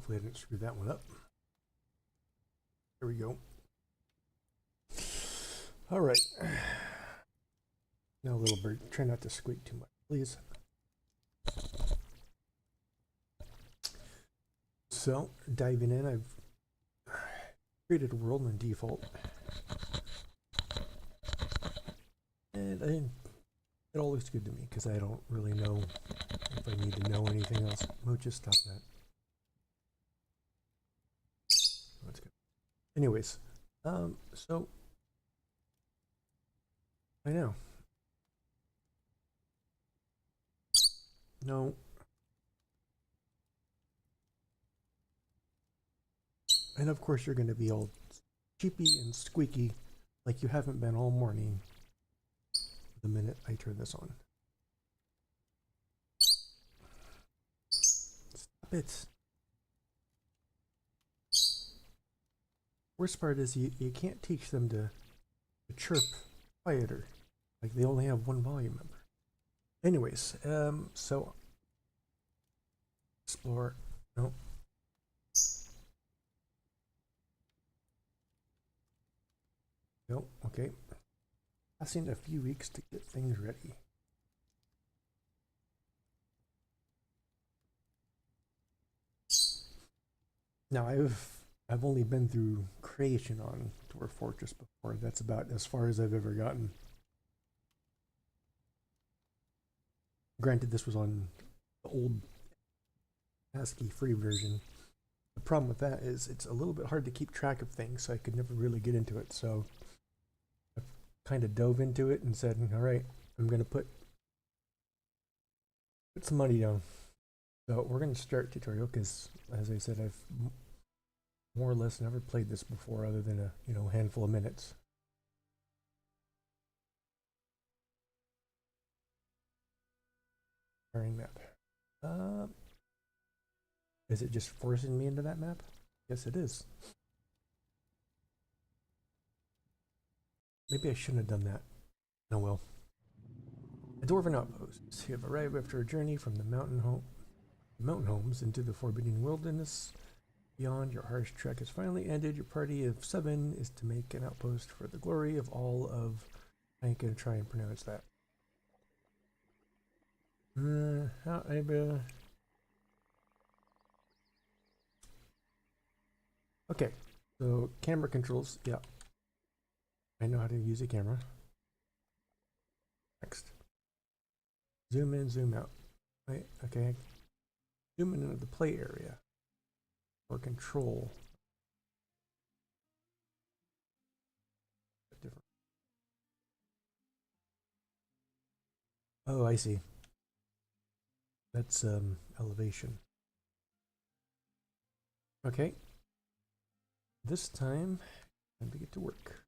Hopefully I didn't screw that one up. There we go. All right. Now, little bird, try not to squeak too much, please. So, diving in, I've created a world in default. And it all looks good to me because I don't really know if I need to know anything else. Oh, just stop that. That's good. Anyways, so I know. No. And of course you're going to be all cheapy and squeaky like you haven't been all morning the minute I turn this on. Stop it. Worst part is you can't teach them to chirp quieter. Like they only have one volume member. Anyways, so explore. No. No, okay. Passing a few weeks to get things ready. Now I've only been through creation on Dwarf Fortress before. That's about as far as I've ever gotten. Granted, this was on the old ASCII free version. The problem with that is it's a little bit hard to keep track of things, so I could never really get into it. So I kind of dove into it and said, all right, I'm going to put some money down. So we're going to start tutorial because, as I said, I've more or less never played this before other than a handful of minutes. Starting map. Is it just forcing me into that map? Yes, it is. Maybe I shouldn't have done that. Oh well. A dwarven outpost. You have arrived after a journey from the mountain homes into the forbidden wilderness. Beyond, your harsh trek has finally ended. Your party of 7 is to make an outpost for the glory of all of... I can try and pronounce that. Okay, so camera controls, yeah. I know how to use a camera. Next. Zoom in, zoom out. Right, okay. Zoom in into the play area. Or control. Different. Oh, I see. That's elevation. Okay. This time to get to work.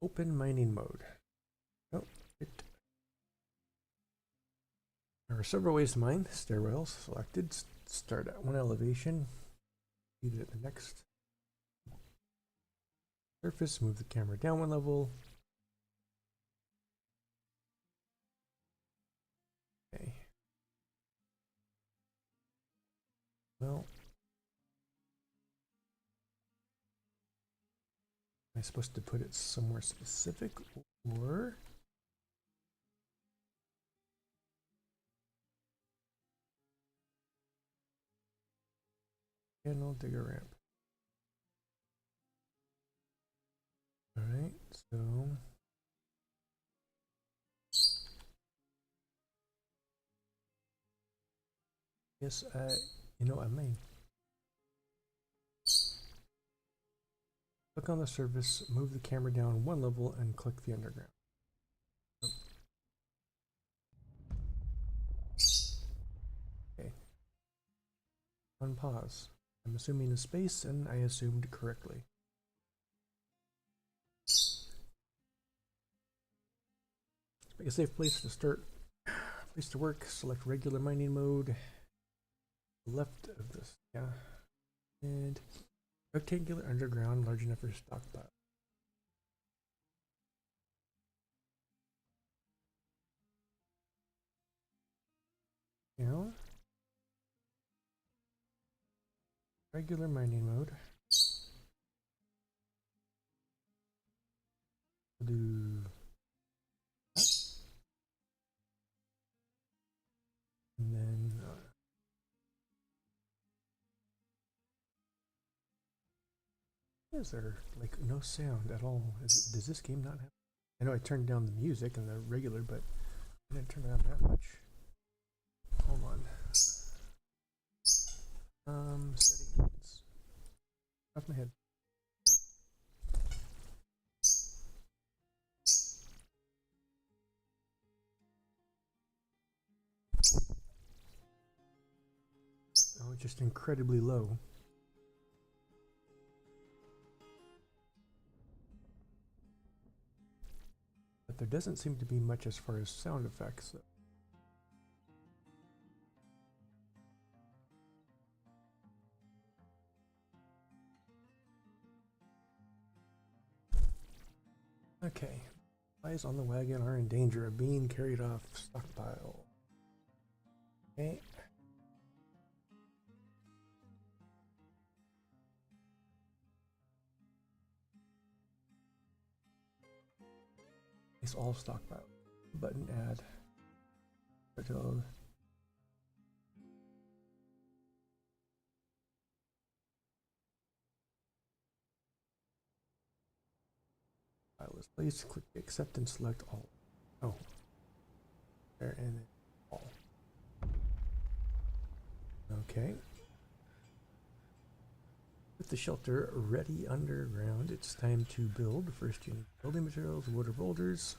Open mining mode. Oh, there are several ways to mine. Stairwells selected. Start at one elevation. Repeat it at the next. Surface. Move the camera down one level. Okay. Well, am I supposed to put it somewhere specific or? Panel digger ramp. All right, so yes, I may click on the surface, move the camera down one level, and click the underground. Okay. Unpause. I'm assuming a space, and I assumed correctly. Pick a safe place to start. Place to work. Select regular mining mode. Left of this, yeah. And rectangular underground, large enough for stockpile. Yeah. regular mining mode. We'll do that. And then is there like no sound at all? Does this game not have? I know I turned down the music and the regular, but I didn't turn it on that much. Hold on. Settings. Off my head. Oh, it's just incredibly low. But there doesn't seem to be much as far as sound effects. Okay. Supplies on the wagon are in danger of being carried off stockpile. Okay. It's all stockpile. Button add. Until file is placed. Click accept and select all. Oh. There and then all. Okay. With the shelter ready underground, it's time to build. First you need building materials, water boulders,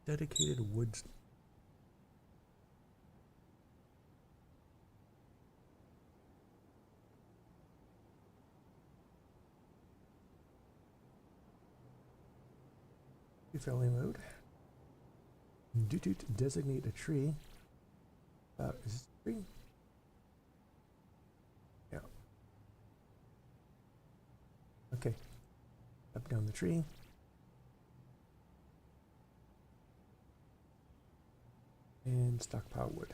dedicated wood. Felling mode. Designate a tree. Is this a tree? Yeah. Okay. Up down the tree. And stockpile wood.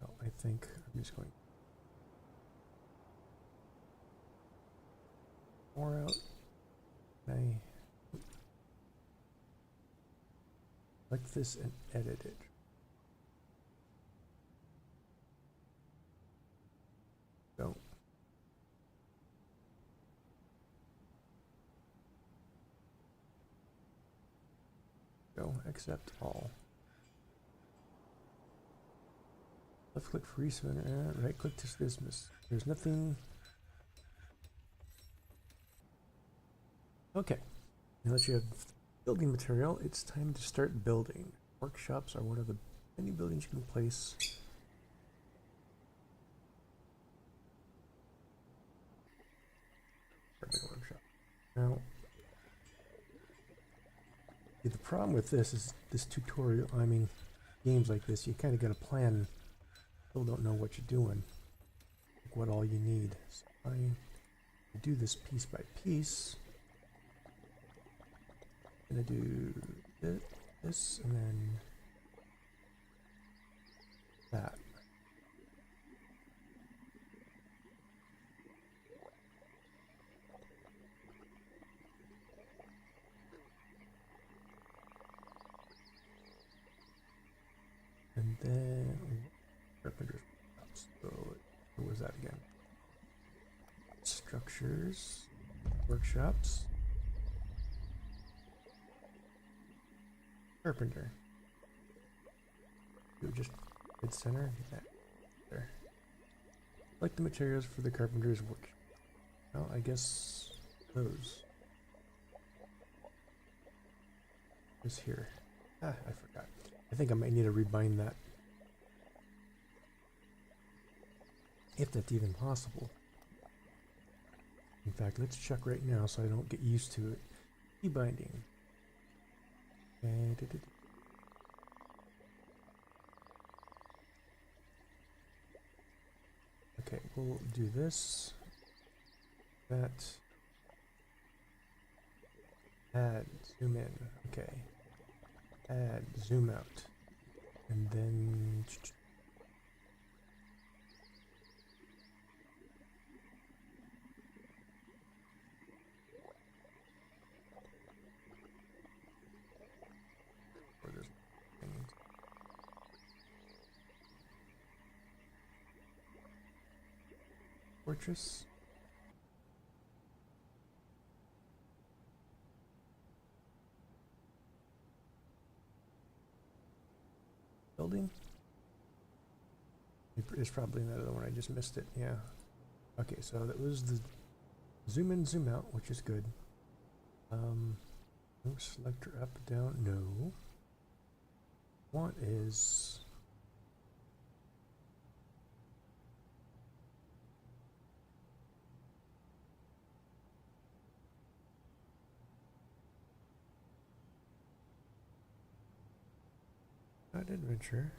Oh, I think I'm just going more out. I select this and edit it. Go. Go. Accept all. Left click for respawn. Right click to dismiss. There's nothing. Okay. Now that you have building material, it's time to start building. Workshops are one of the many buildings you can place. Workshop. Now, the problem with this is this tutorial. I mean, games like this, you kind of got a plan. Still don't know what you're doing, like what all you need. So I do this piece by piece. I'm gonna do this and then that. And then carpenter's workshops. So what was that again? Structures, workshops. Carpenter. You just hit center. There. Like the materials for the carpenter's work. Well, I guess those. Is here. Ah, I forgot. I think I might need to rebind that. If that's even possible. In fact, let's check right now so I don't get used to it. Rebinding. Okay, we'll do this. That. Add, zoom in. Okay. Add, zoom out. And then Fortress. Building? There's probably another one, I just missed it, yeah. Okay, so that was the zoom in, zoom out, which is good. Selector up, down, no. What is... Not adventure.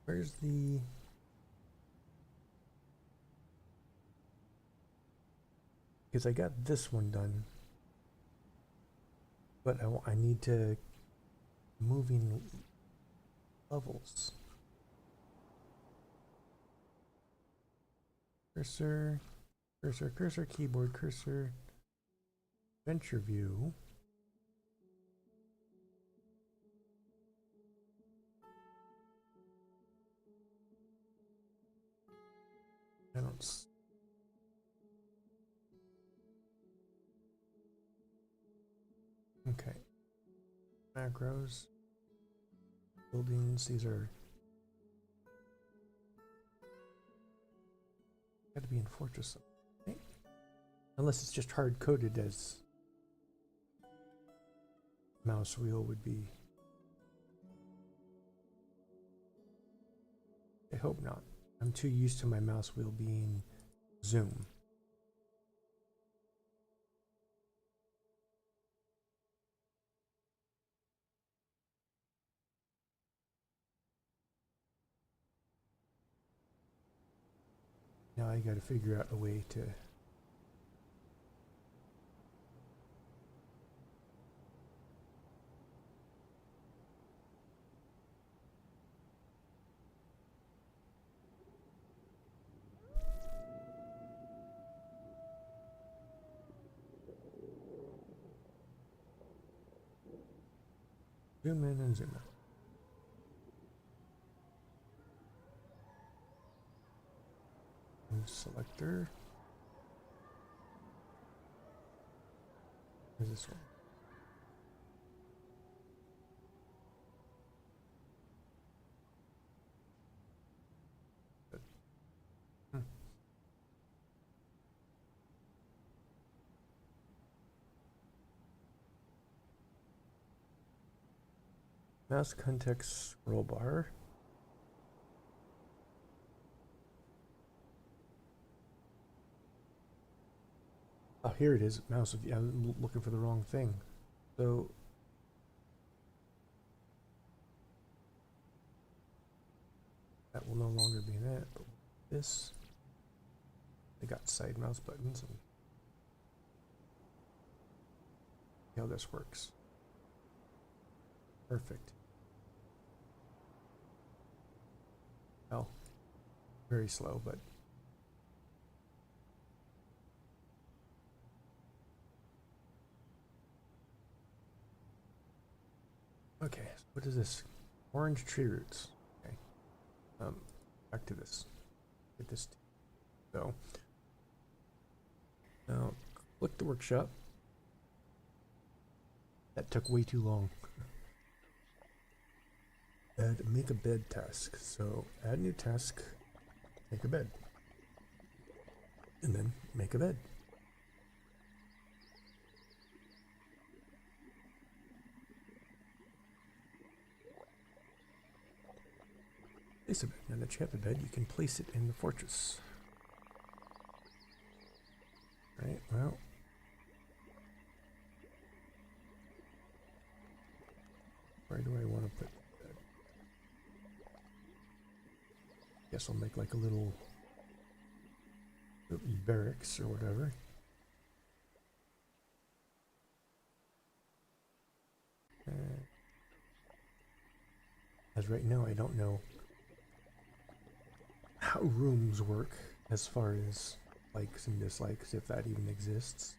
Where's the... Because I got this one done. But I need to... Moving levels. Cursor, cursor, cursor, keyboard, cursor, adventure view. I don't. Okay. Macros, buildings. These are. Got to be in Fortress, right? Unless it's just hard coded as mouse wheel would be. I hope not. I'm too used to my mouse wheel being zoom. Now I got to figure out a way to. Zoom in and zoom out. Move selector. Where's this one? Mouse context scroll bar. Oh, here it is. Mouse of, yeah, I'm looking for the wrong thing. So that will no longer be that. But this, they got side mouse buttons. And see how this works. Perfect. Well, very slow, but okay. So what is this? Orange tree roots. Okay. Back to this. Get this. So now click the workshop. That took way too long. Add make a bed task. So add new task, make a bed. And then make a bed. Place a bed. Now that you have a bed, you can place it in the fortress. Right, well. Where do I want to put the bed? Guess I'll make like a little barracks or whatever. As right now, I don't know how rooms work as far as likes and dislikes, if that even exists.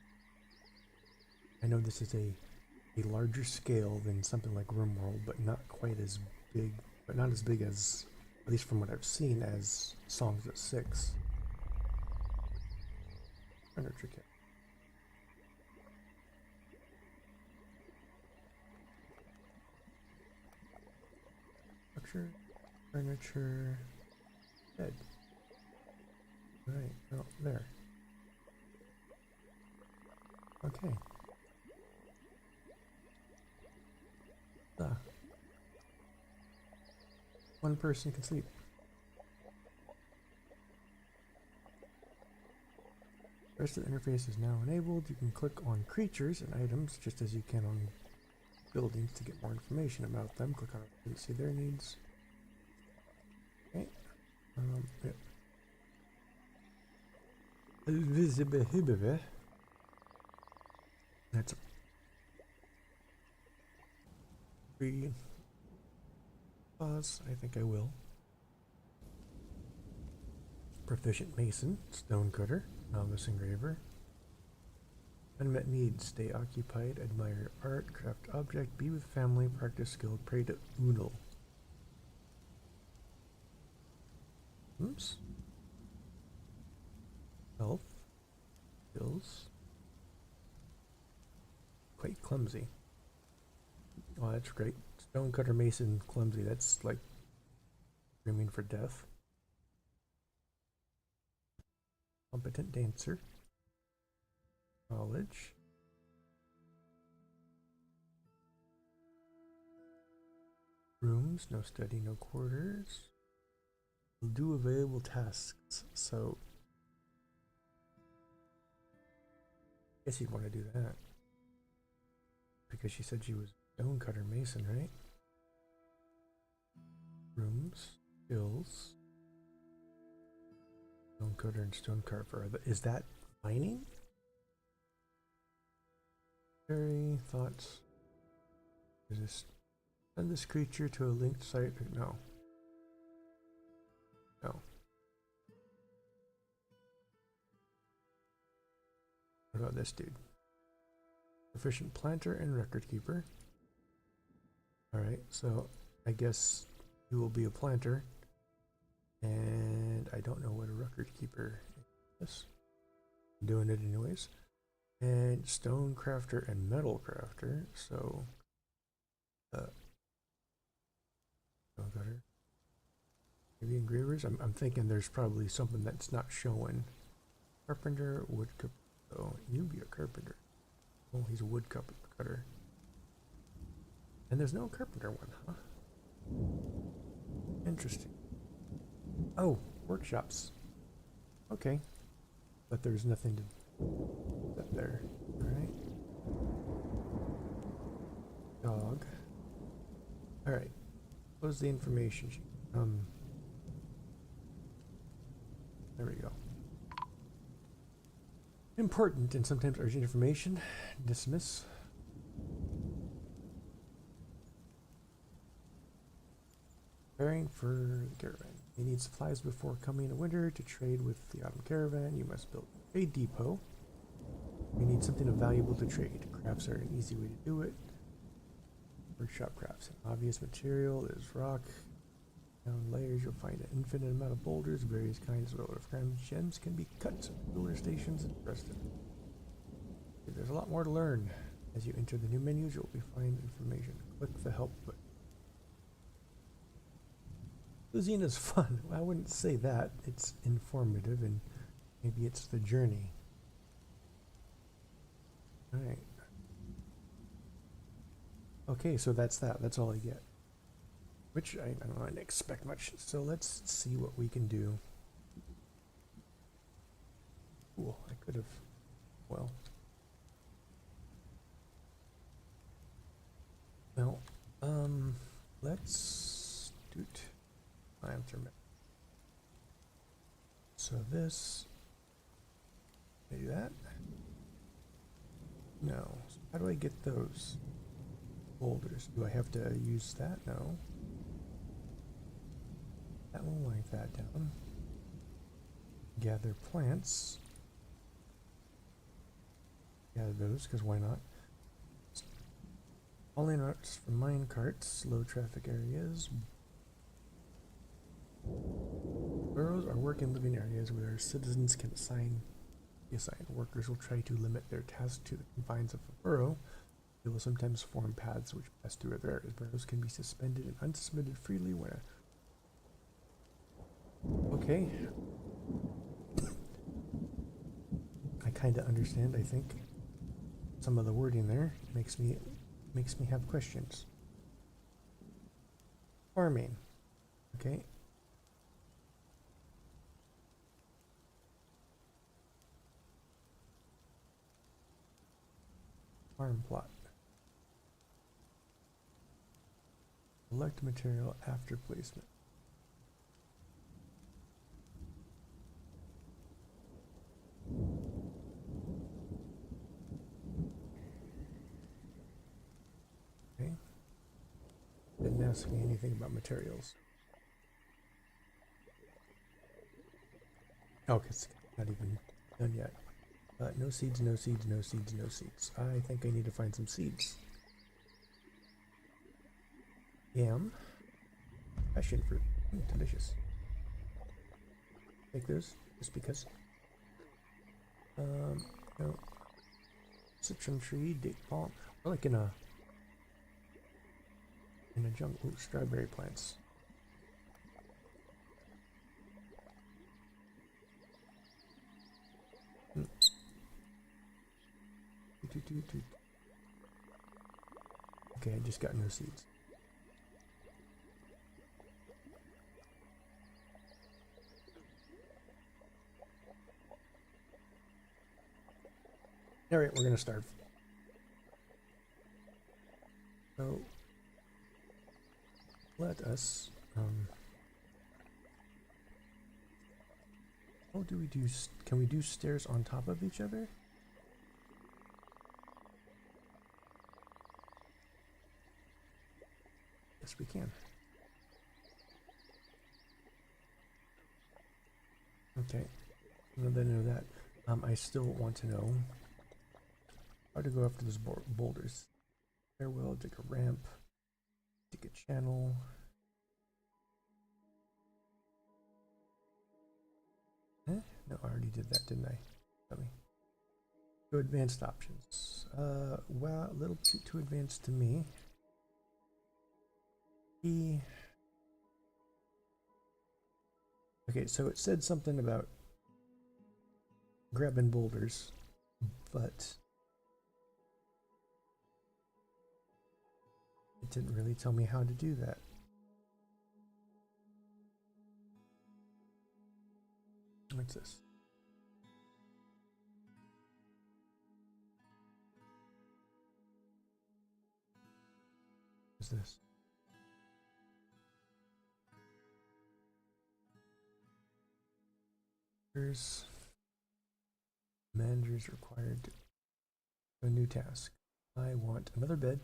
I know this is a a larger scale than something like RimWorld, but not quite as big, but not as big as, at least from what I've seen, as Songs of Six. Furniture kit. Structure, furniture, bed. Right, oh, there. Okay. One person can sleep. The rest of the interface is now enabled. You can click on creatures and items just as you can on buildings to get more information about them. Click on it to see their needs. Okay. Yeah. That's a free pause. I think I will. Proficient mason, stone cutter, novice engraver. Unmet needs: stay occupied, admire art, craft object, be with family, practice skill, pray to Uno. Oops. Health. Skills. Quite clumsy. Oh, that's great. Stonecutter, mason, clumsy. That's like screaming for death. Competent dancer. Knowledge. Rooms, no study, no quarters. Will do available tasks. So I guess you'd want to do that. Because she said she was stonecutter mason, right? Rooms, skills. Stonecutter and stonecarver. Is that mining? Very thoughts. Is this send this creature to a linked site? No. No. What about this dude? Proficient planter and record keeper. Alright, so I guess you will be a planter. And I don't know what a record keeper is. I'm doing it anyways. And stone crafter and metal crafter. So stone cutter. Maybe engravers. I'm thinking there's probably something that's not showing. Carpenter, wood cutter. Oh, you be a carpenter. Oh, he's a wood cutter. And there's no carpenter one, huh? Interesting. Oh, workshops. Okay. But there's nothing to set there. Alright. Dog. Alright. Close the information sheet. There we go. Important and sometimes urgent information. Dismiss. Preparing for the caravan. You need supplies before coming in winter to trade with the autumn caravan. You must build a trade depot. You need something of valuable to trade. Crafts are an easy way to do it. Workshop crafts. An obvious material is rock. Down layers, you'll find an infinite amount of boulders, various kinds of gems can be cut. Builder stations and Preston. There's a lot more to learn. As you enter the new menus, you'll find information. Click the help button. Cuisine is fun. Well, I wouldn't say that. It's informative, and maybe it's the journey. Alright. Okay, so that's that. That's all I get. Which I don't expect much. So let's see what we can do. Cool. I could have. Well. Well. Let's do it. So this. Can I do that? No. So how do I get those boulders? Do I have to use that? No. That will wipe that down. Gather plants. Gather those, because why not? Hauling routes from mine carts, low traffic areas. Boroughs are work and living areas where citizens can be assigned. Workers will try to limit their tasks to the confines of a borough. They will sometimes form paths which pass through other areas. Boroughs can be suspended and unsuspended freely when okay. I kinda understand, I think. Some of the wording there makes me have questions. Farming. Okay. Farm plot. Select material after placement. Okay. Didn't ask me anything about materials. Oh, it's not even done yet. No seeds, no seeds, no seeds, no seeds. I think I need to find some seeds. Yam. Passion fruit. Delicious. Take those, just because. No. Citron tree, date palm. We're like in a jungle. Ooh, strawberry plants. Okay, I just got no seeds. Alright, we're gonna starve. So let us how do we do can we do stairs on top of each other? Yes, we can. Okay, now that I know that, I still want to know how to go after those boulders. Stairwell, dig a ramp, dig a channel. Eh? No, I already did that, didn't I? Tell me. Go advanced options. Well, a little too advanced to me. Okay, so it said something about grabbing boulders, but it didn't really tell me how to do that. What's this? What's this? Here's managers required to a new task. I want another bed.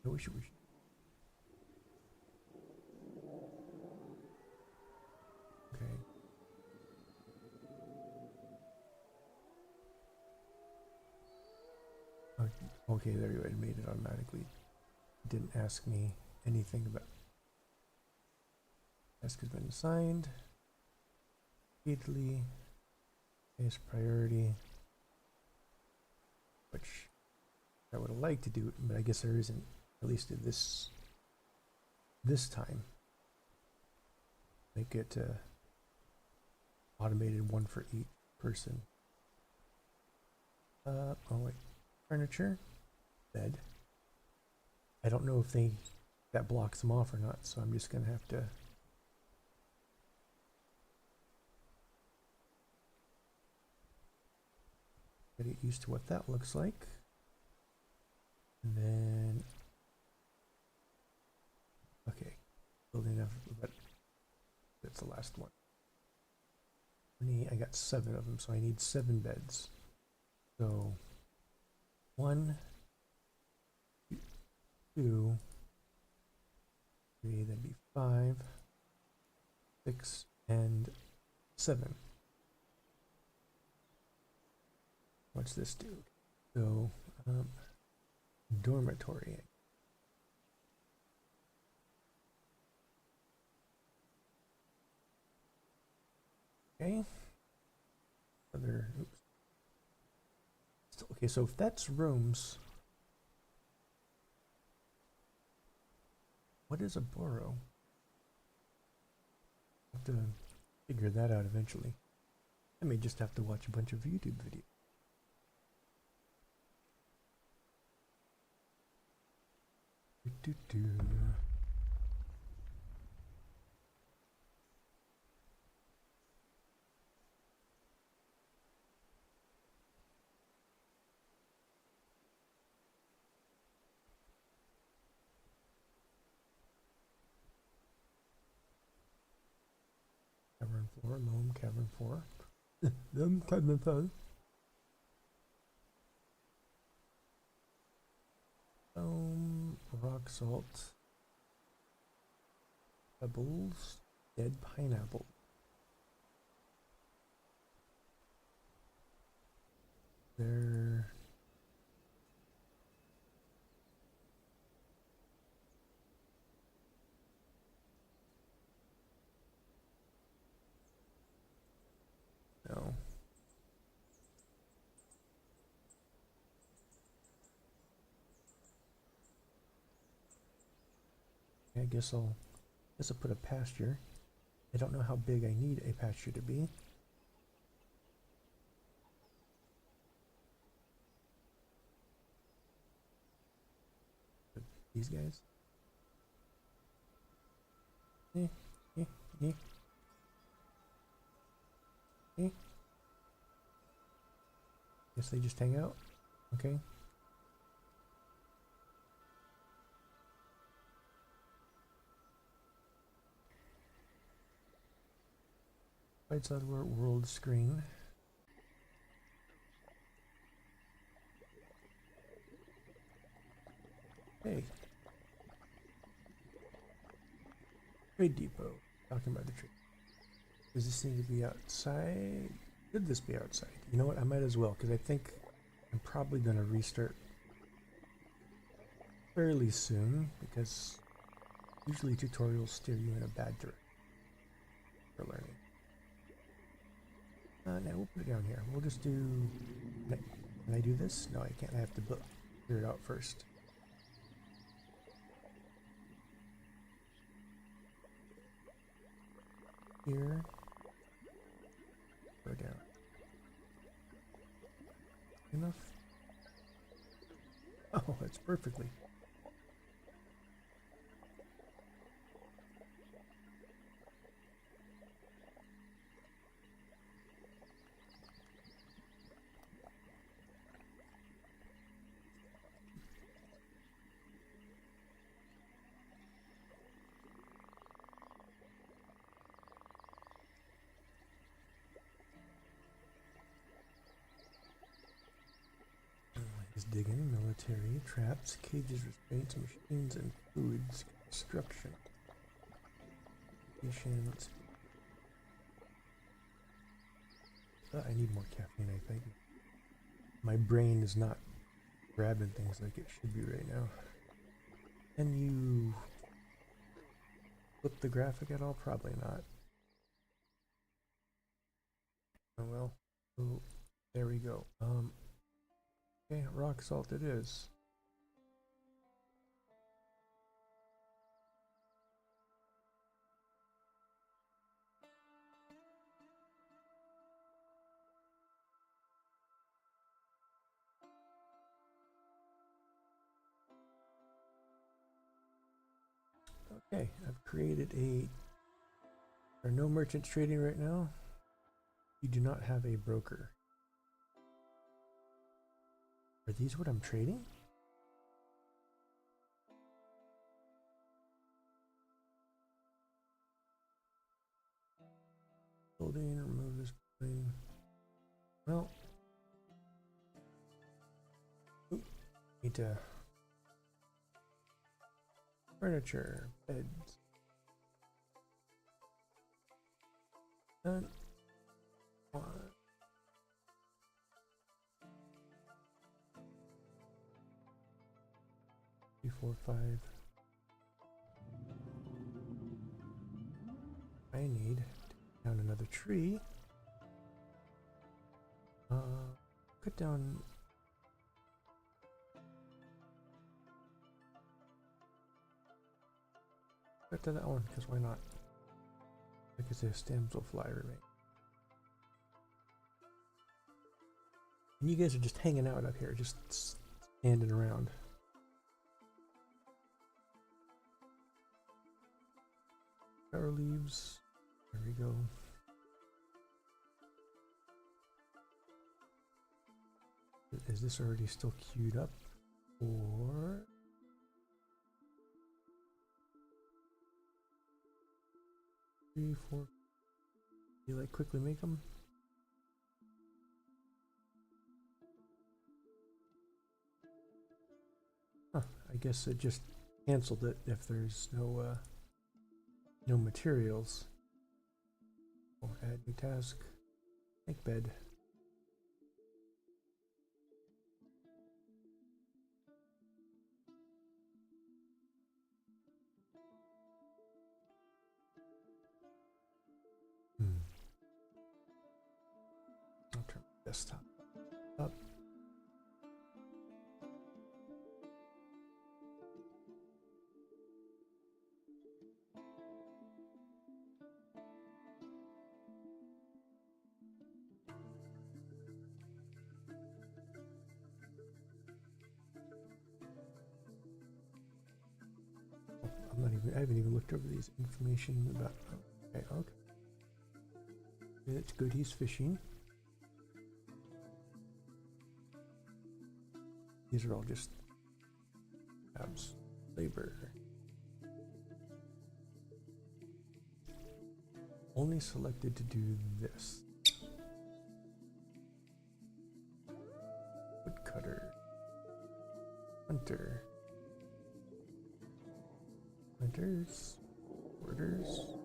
I wish it was. Okay. Okay, there you go. It made it automatically. It didn't ask me anything about. Task has been assigned. Repeatedly. Highest priority. Which I would have liked to do, but I guess there isn't. At least at this time. Make it automated one for each person. Oh wait, furniture, bed. I don't know if that blocks them off or not, so I'm just gonna have to get used to what that looks like. And then, okay, building enough, but that's the last one. I got 7 of them, so I need 7 beds. So 1, 2, 3, that'd be 5, 6, and 7. What's this do? So, dormitory. Okay. Other. Oops. Okay, so if that's rooms, what is a burrow? Have to figure that out eventually. I may just have to watch a bunch of YouTube videos. Cavern floor, loam, cavern floor. Them cavern floor. Rock salt. Pebbles. Dead pineapple. There. No. I guess I'll put a pasture. I don't know how big I need a pasture to be. But these guys. Eh, eh, eh. Eh. Guess they just hang out. Okay. Right side world screen. Hey. Trade depot. Talking about the trade. Does this need to be outside? Should this be outside? You know what? I might as well, because I think I'm probably going to restart fairly soon, because usually tutorials steer you in a bad direction for learning. Now we'll put it down here. We'll just do... Can I do this? No, I can't. I have to figure it out first. Here. Go down. Enough? Oh, that's perfectly. Is digging, military, traps, cages, restraints, machines, and foods, construction. Let's see. I need more caffeine, I think. My brain is not grabbing things like it should be right now. Can you flip the graphic at all? Probably not. Oh well. Oh, there we go. Okay, rock salt it is. Okay, I've created a... There are no merchants trading right now. You do not have a broker. Are these what I'm trading? Building, remove this plane. Well, need to... Furniture, beds. Done. 4, 5. I need to cut down another tree. Cut down. Cut to that one, because why not? Because the stems will fly remain. And you guys are just hanging out up here, just standing around. Power leaves. There we go. Is this already still queued up? Or... Three, four. You like quickly make them? Huh, I guess it just canceled it if there's no materials. Oh, add new task. Make bed. I'll turn my desktop up. I haven't even looked over these information about. Okay. That's good. He's fishing. These are all just tabs. Labor. Only selected to do this. Woodcutter. Hunter. Hunters. Orders.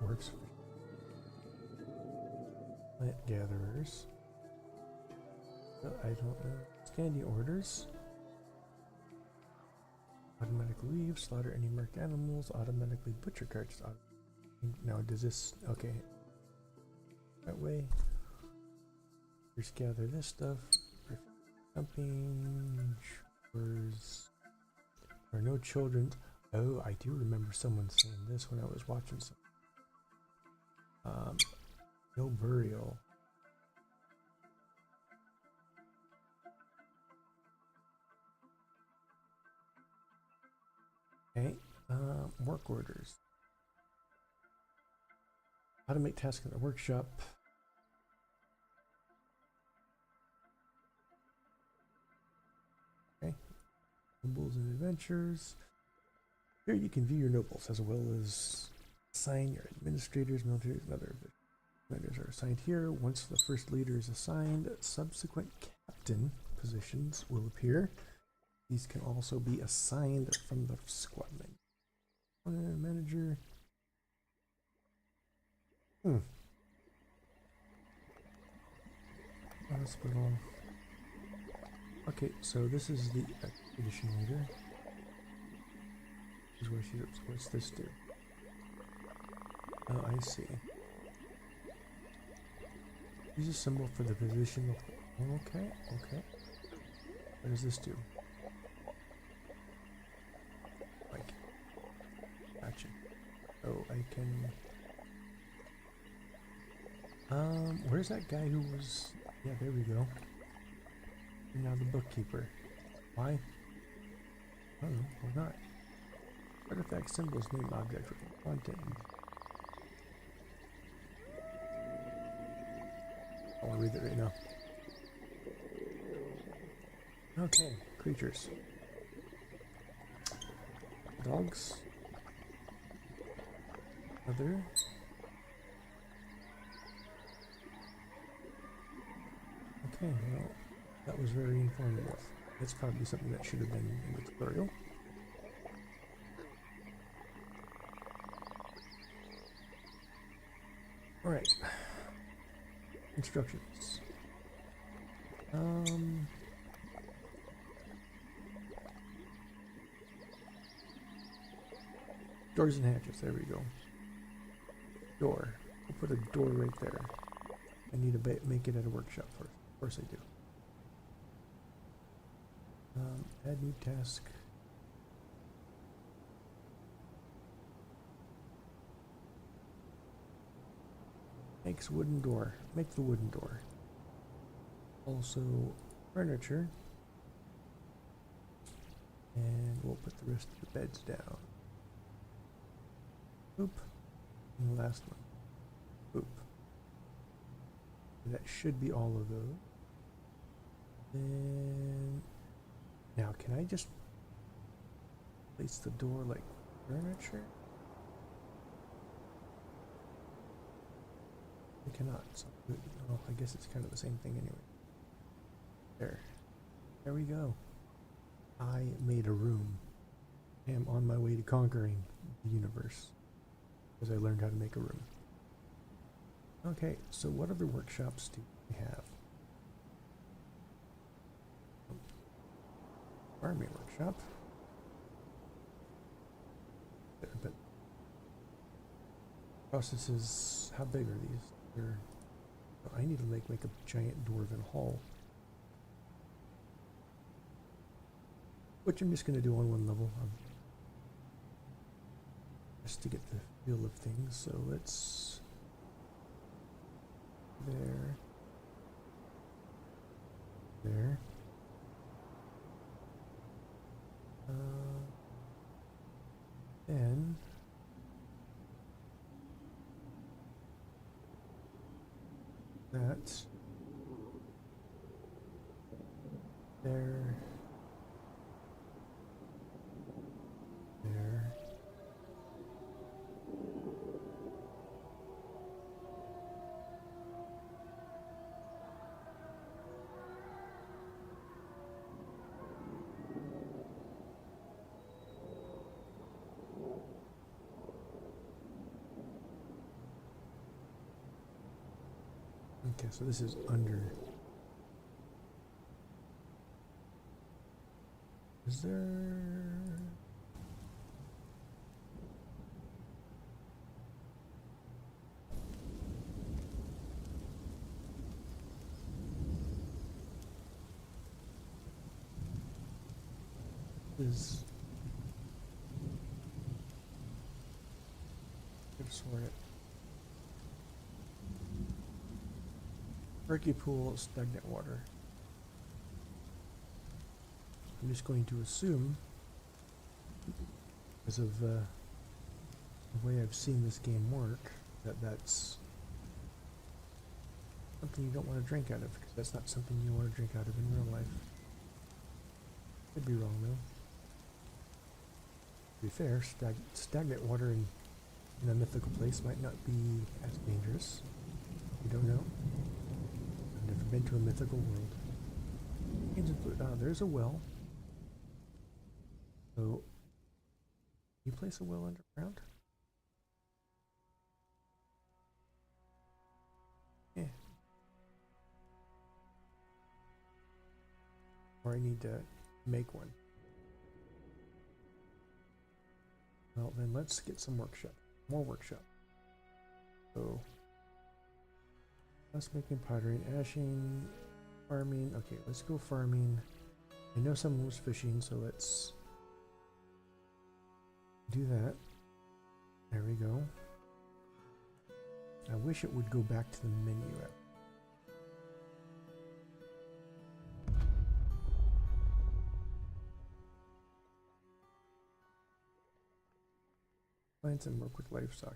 Works. Plant gatherers. I don't know. Standing orders. Automatically leave. Slaughter any marked animals. Automatically butcher carts. Now does this... Okay. That way. Just gather this stuff. Dumping. Chores. There are no children. Oh, I do remember someone saying this when I was watching some. No burial. Okay. Work orders. Automate tasks in the workshop. Okay. Nobles and adventures. Here you can view your nobles as well as assign your administrators, military, and other commanders are assigned here. Once the first leader is assigned, subsequent captain positions will appear. These can also be assigned from the squad menu. Manager. Let's put on. Okay, so this is the expedition leader. This is where she is. What's this do? Oh, I see. Use a symbol for the position of... Okay. What does this do? Like... Gotcha. Oh, I can... where's that guy who was... Yeah, there we go. And now the bookkeeper. Why? I don't know. Why not? Artifact symbols, name, object, content. I want to read it right now. Okay, creatures. Dogs. Other. Okay, well, that was very informative. That's probably something that should have been in the tutorial. Alright. Instructions. Doors and hatches, there we go. Door. We'll put a door right there. I need to make it at a workshop first. Of course I do. Add new task. Makes wooden door. Make the wooden door. Also, furniture. And we'll put the rest of the beds down. Boop. And the last one. Boop. That should be all of those. Then now can I just place the door like furniture? I cannot. So, well, I guess it's kind of the same thing anyway. There. There we go. I made a room. I am on my way to conquering the universe because I learned how to make a room. Okay, so what other workshops do we have? Farming workshop. There, but processes, how big are these? They're, oh, I need to make a giant dwarven hall. Which I'm just going to do on one level. Just to get the feel of things. So let's... There. There. Then... That. There. There. Okay, so this is under. Is there... Is... I've sworn it. Murky pool, stagnant water. I'm just going to assume, because of the way I've seen this game work, that that's something you don't want to drink out of, because that's not something you want to drink out of in real life. Could be wrong though. To be fair, stagnant water in a mythical place might not be as dangerous. You don't know. I've never been to a mythical world. There's a well. So, you place a well underground? Yeah. Or I need to make one. Well, then let's get some workshop. More workshop. So, us making pottery and ashing, farming. Okay, let's go farming. I know someone was fishing, so let's do that. There we go. I wish it would go back to the menu app. Find some work with livestock.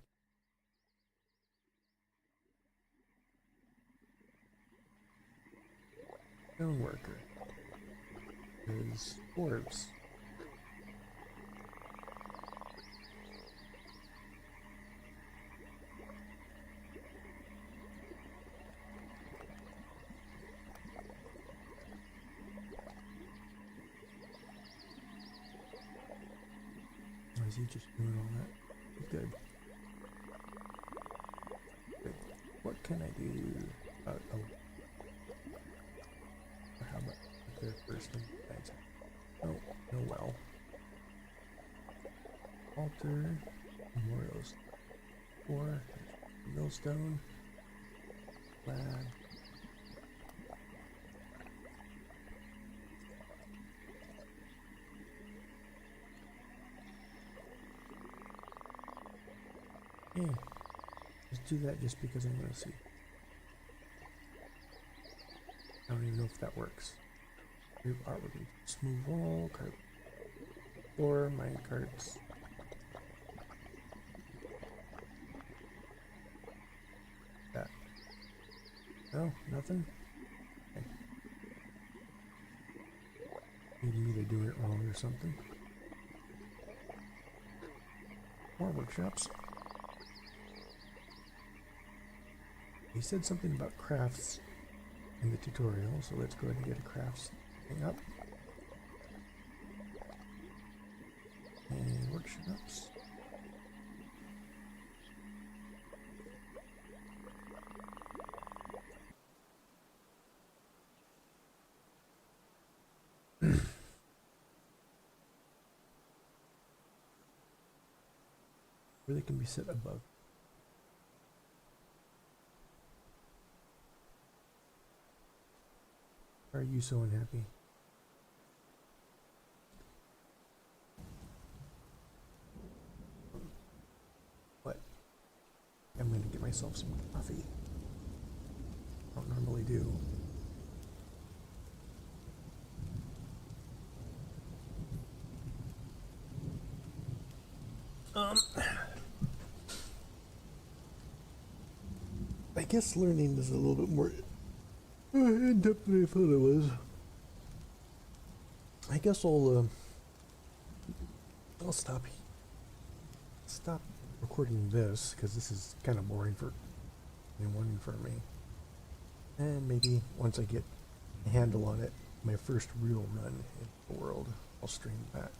Stone worker is dwarves. Or is he just doing all that? Good. Good. What can I do? Oh. How about there first thing? Thanks. Oh, no well. Altar. memorials. 4, millstone, flag. Yeah, let's do that just because I want to see. I don't even know if that works. Smooth wall, cart floor, mine carts. That. No, nothing? Okay. Maybe they're doing it wrong or something. More workshops. He said something about crafts in the tutorial, so let's go ahead and get a crafts thing up. And workshops. Where they can be set above. Why are you so unhappy? What? I'm going to get myself some coffee. I don't normally do. I guess learning is a little bit more in-depth than I thought it was. I guess I'll stop recording this because this is kind of boring for anyone and for me. And maybe once I get a handle on it, my first real run in the world, I'll stream that.